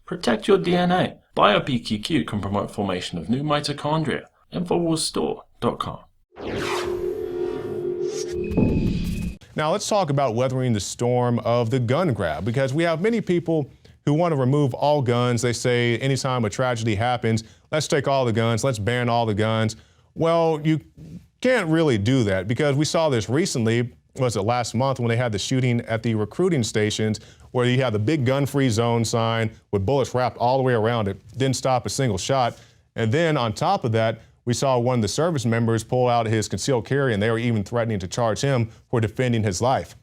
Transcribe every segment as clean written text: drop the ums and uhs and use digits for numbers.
Protect your DNA. BioPQQ can promote formation of new mitochondria. Infowarsstore.com. Now let's talk about weathering the storm of the gun grab, because we have many people who want to remove all guns. They say anytime a tragedy happens, let's take all the guns, let's ban all the guns. Well, you can't really do that, because we saw this recently, was it last month, when they had the shooting at the recruiting stations where you had the big gun-free zone sign with bullets wrapped all the way around it, didn't stop a single shot. And then on top of that, we saw one of the service members pull out his concealed carry, and they were even threatening to charge him for defending his life.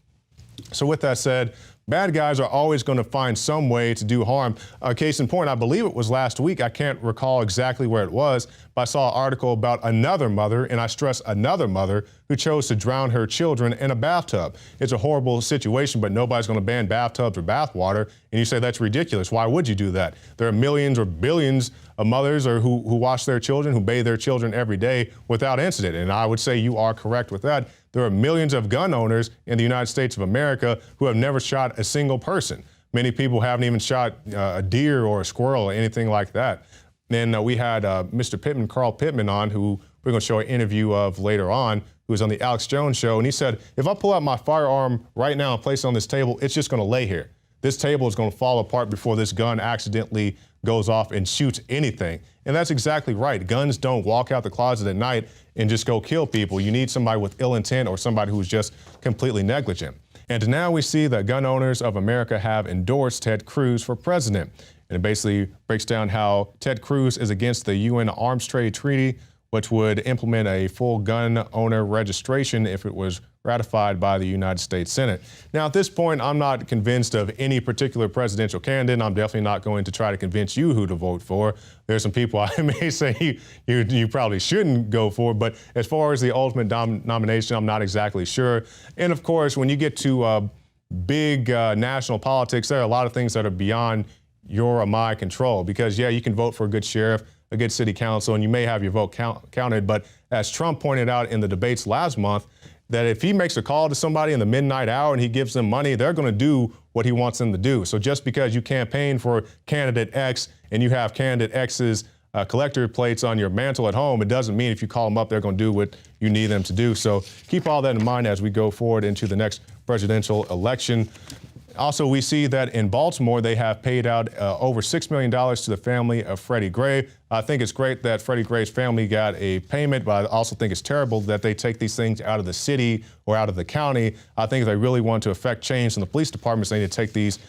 So with that said, bad guys are always going to find some way to do harm. Case in point, I believe it was last week, I can't recall exactly where it was, but I saw an article about another mother, and I stress another mother, who chose to drown her children in a bathtub. It's a horrible situation, but nobody's going to ban bathtubs or bathwater. And you say that's ridiculous. Why would you do that? There are millions or billions of mothers who wash their children, who bathe their children every day without incident. And I would say you are correct with that. There are millions of gun owners in the United States of America who have never shot a single person. Many people haven't even shot a deer or a squirrel or anything like that. Then we had Mr. Pittman, Carl Pittman, on, who we're going to show an interview of later on, who was on the Alex Jones show. And he said, if I pull out my firearm right now and place it on this table, it's just going to lay here. This table is going to fall apart before this gun accidentally goes off and shoots anything. And that's exactly right. Guns don't walk out the closet at night and just go kill people. You need somebody with ill intent or somebody who's just completely negligent. And now we see that gun owners of America have endorsed Ted Cruz for president. And it basically breaks down how Ted Cruz is against the UN Arms Trade Treaty, which would implement a full gun owner registration if it was ratified by the United States Senate. Now, at this point, I'm not convinced of any particular presidential candidate. I'm definitely not going to try to convince you who to vote for. There's some people I may say you probably shouldn't go for, but as far as the ultimate nomination, I'm not exactly sure. And of course, when you get to big national politics, there are a lot of things that are beyond your or my control, because yeah, you can vote for a good sheriff, a good city council, and you may have your vote counted, but as Trump pointed out in the debates last month, that if he makes a call to somebody in the midnight hour and he gives them money, they're going to do what he wants them to do. So just because you campaign for candidate X and you have candidate X's collector plates on your mantle at home, it doesn't mean if you call them up, they're going to do what you need them to do. So keep all that in mind as we go forward into the next presidential election. Also, we see that in Baltimore, they have paid out over $6 million to the family of Freddie Gray. I think it's great that Freddie Gray's family got a payment, but I also think it's terrible that they take these things out of the city or out of the county. I think if they really want to affect change in the police departments, they need to take these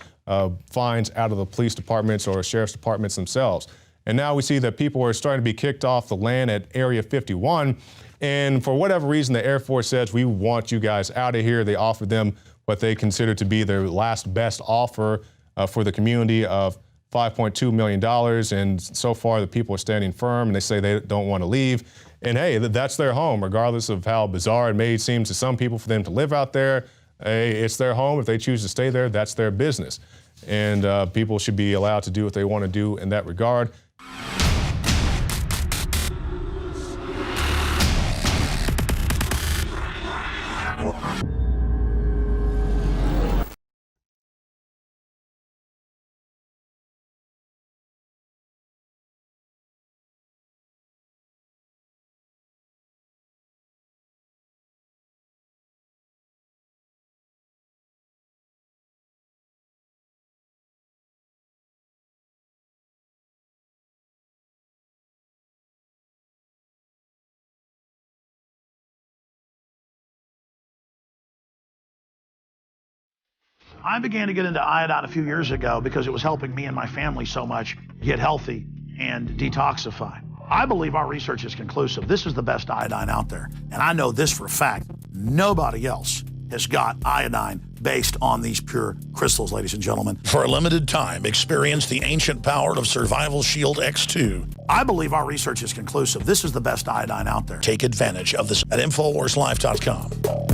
fines out of the police departments or sheriff's departments themselves. And now we see that people are starting to be kicked off the land at Area 51. And for whatever reason, the Air Force says, we want you guys out of here. They offered them what they consider to be their last best offer for the community of $5.2 million. And so far, the people are standing firm, and they say they don't want to leave. And hey, that's their home, regardless of how bizarre it may seem to some people for them to live out there. Hey, it's their home. If they choose to stay there, that's their business. And people should be allowed to do what they want to do in that regard. I began to get into iodine a few years ago because it was helping me and my family so much get healthy and detoxify. I believe our research is conclusive. This is the best iodine out there. And I know this for a fact. Nobody else has got iodine based on these pure crystals, ladies and gentlemen. For a limited time, experience the ancient power of Survival Shield X2. I believe our research is conclusive. This is the best iodine out there. Take advantage of this at InfoWarsLife.com.